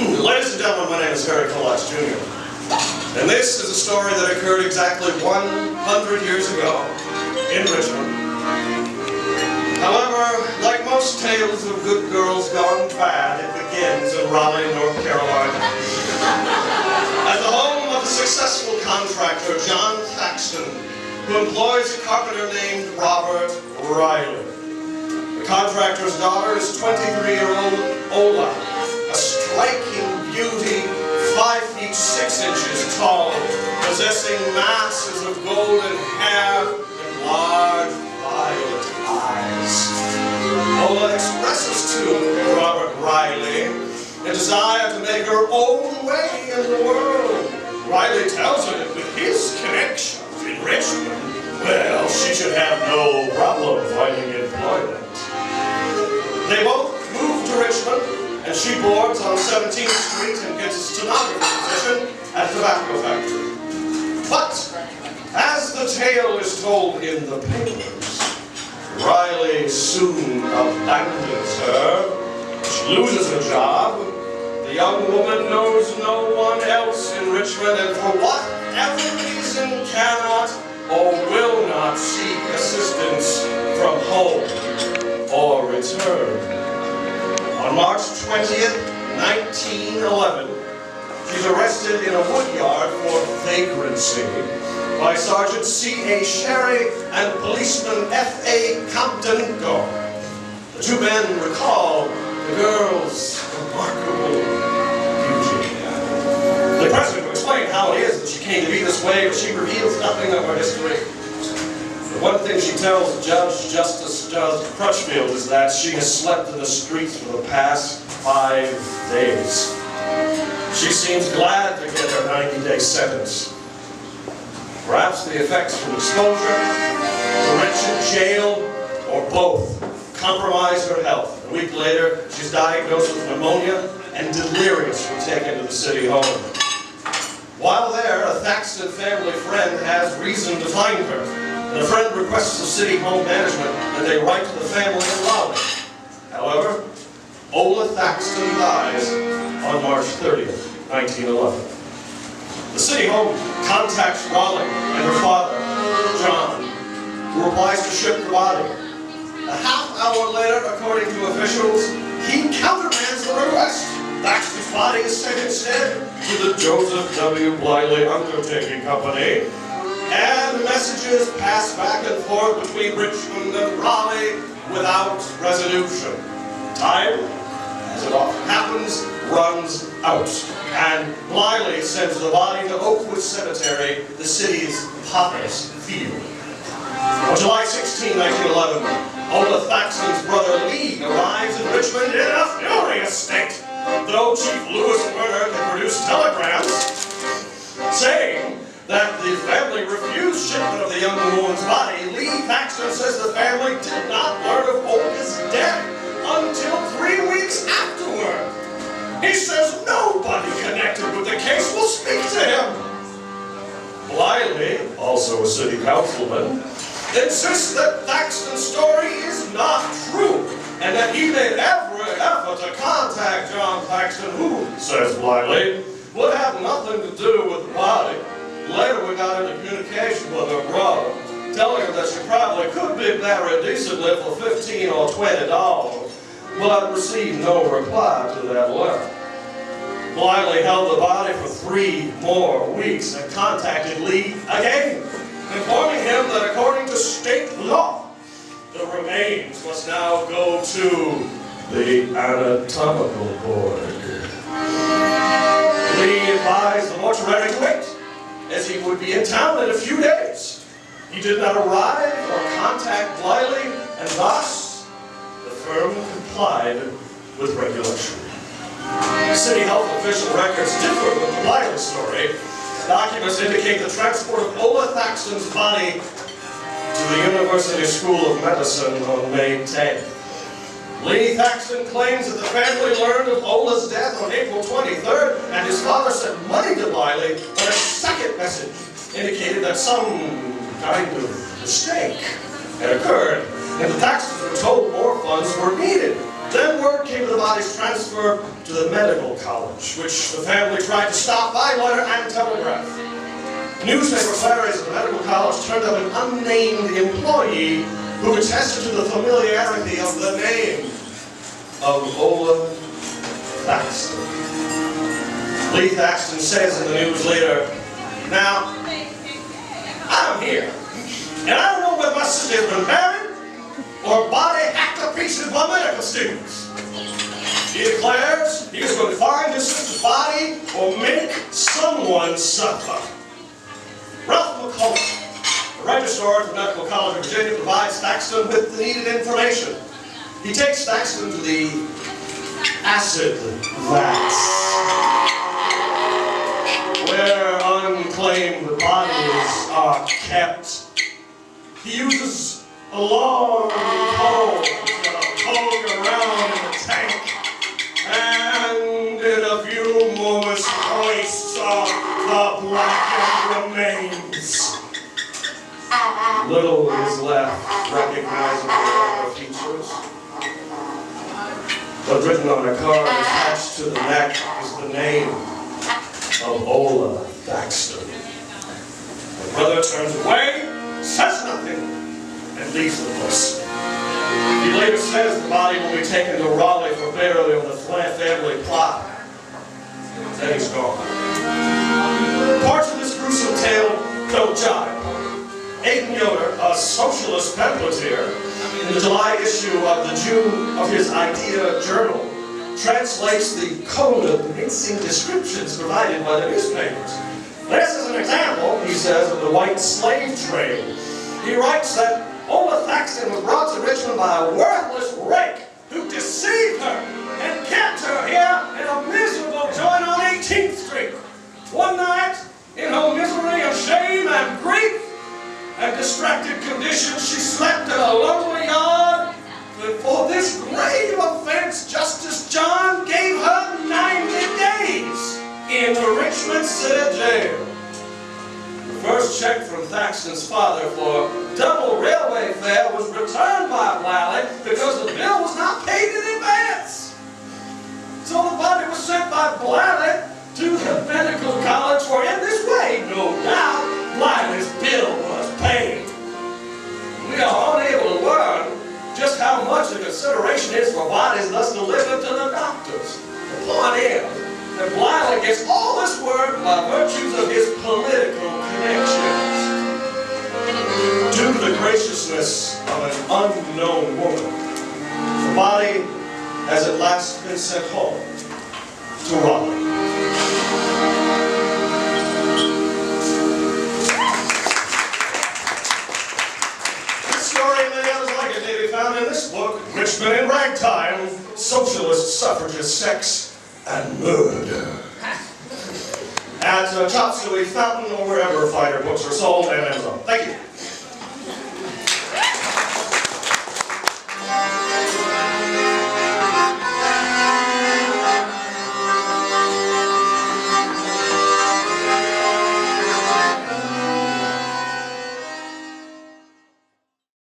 Ladies and gentlemen, my name is Kollatz Jr. And this is a story that occurred exactly 100 years ago in Richmond. However, like most tales of good girls gone bad, it begins in Raleigh, North Carolina. At the home of a successful contractor, John Thaxton, who employs a carpenter named Robert Riley. The contractor's daughter is 23-year-old Ola, a striking beauty, 5 feet 6 inches tall, possessing masses of golden hair and large violet eyes. Ola expresses to Robert Riley a desire to make her own way in the world. Riley tells her that with his connections in Richmond, well, she should have no problem finding employment. They both move to Richmond, and she boards on 17th Street and gets a stenographer position at a tobacco factory. But, as the tale is told in the papers, Riley soon abandons her. She loses her job. The young woman knows no one else in Richmond, and for whatever reason cannot or will not seek assistance from home or return. On March 20th, 1911, she's arrested in a woodyard for vagrancy by Sergeant C.A. Sherry and policeman F.A. Compton Gore. The two men recall the girl's remarkable beauty. They press her to explain how it is that she came to be this way, but she reveals nothing of her history. The one thing she tells Justice Crutchfield is that she has slept in the streets for the past 5 days. She seems glad to get her 90-day sentence. Perhaps the effects from exposure, the wretched jail, or both compromise her health. A week later, she's diagnosed with pneumonia and delirious when taken to the city home. While there, a Thaxton family friend has reason to find her. The friend requests of city home management that they write to the family in Raleigh. However, Ola Thaxton dies on March 30th, 1911. The city home contacts Raleigh and her father, John, who replies to ship the body. A half hour later, according to officials, he countermands the request. Thaxton's body is sent instead to the Joseph W. Bliley Undertaking Company, and messages pass back and forth between Richmond and Raleigh without resolution. Time, as it often happens, runs out, and Bliley sends the body to Oakwood Cemetery, the city's potters' field. On July 16, 1911, Ola Thaxton's brother Lee arrives in Richmond in a furious state, though Chief Lewis Werner can produce telegrams saying that the family refused shipment of the young woman's body. Lee Thaxton says the family did not learn of Ola's death until 3 weeks afterward. He says nobody connected with the case will speak to him. Bliley, also a city councilman, insists that Thaxton's story is not true, and that he made every effort to contact John Thaxton, who, says Bliley, would have nothing to do with the body. Later we got into communication with her brother, telling her that she probably could be buried decently for $15 or $20, but received no reply to that letter. Bliley held the body for 3 more weeks and contacted Lee again, informing him that according to state law, the remains must now go to the anatomical board. Lee advised the mortuary to wait, as he would be in town in a few days. He did not arrive or contact Bliley, and thus the firm complied with regulation. City health official records differ with the Bliley story. Documents indicate the transport of Ola Thaxton's body to the University School of Medicine on May 10th. Lee Thaxton claims that the family learned of Ola's death on April 23rd, and his father sent money to Bliley, but a second message indicated that some kind of mistake had occurred, and the Thaxtons were told more funds were needed. Then word came of the body's transfer to the medical college, which the family tried to stop by letter and telegraph. Newspaper queries at the medical college turned up an unnamed employee who attested to the familiarity of the name of Ola Thaxton. Lee Thaxton says in the news later, "Now, I'm here, and I don't know whether my sister has been married or body hacked to pieces by medical students." He declares he is going to find his sister's body or make someone suffer. Ralph McCullough, the registrar at the Medical College of Virginia, provides Thaxton with the needed information. He takes Thaxton to the acid vats, where unclaimed bodies are kept. He uses a long pole to poke around in the tank, and in a few moments hoists up the blackened remains. Little is left recognizable other features, but written on a card attached to the neck is the name of Ola Thaxton. The brother turns away, says nothing, and leaves the place. He later says the body will be taken to Raleigh for burial in the family plot. Then he's gone. Parts of this gruesome tale don't jive. Aidan Yoder, a socialist pamphleteer, in the July issue of the June of his Idea Journal, translates the code of mincing descriptions provided by the newspapers. This is an example, he says, of the white slave trade. He writes that Ola Thaxton was brought to Richmond by a worthless rake who deceived her and kept her here in a miserable joint on 18th Street. One night, in her misery of shame and grief and distracted condition, she slept in a lonely yard. And for this grave offense, Justice John gave her 90 days in the Richmond City Jail. The first check from Thaxton's father for double railway fare was returned by Blally because the bill was not paid in advance. So the body was sent by Blally to the medical college, for in this way, no doubt, Blally's bill was paid. We are unable to learn just how much the consideration is for bodies thus delivered to the doctors. The point is that Blally gets all this work by virtues of his political connections. Due to the graciousness of an unknown woman, the body has at last been sent home to Raleigh. This story and many others like it may be found in this book, Richmond in Ragtime, Socialists, Suffragists, Sex, and Murder. At Chop Suey Fountain or wherever fighter books are sold and Amazon. Thank you.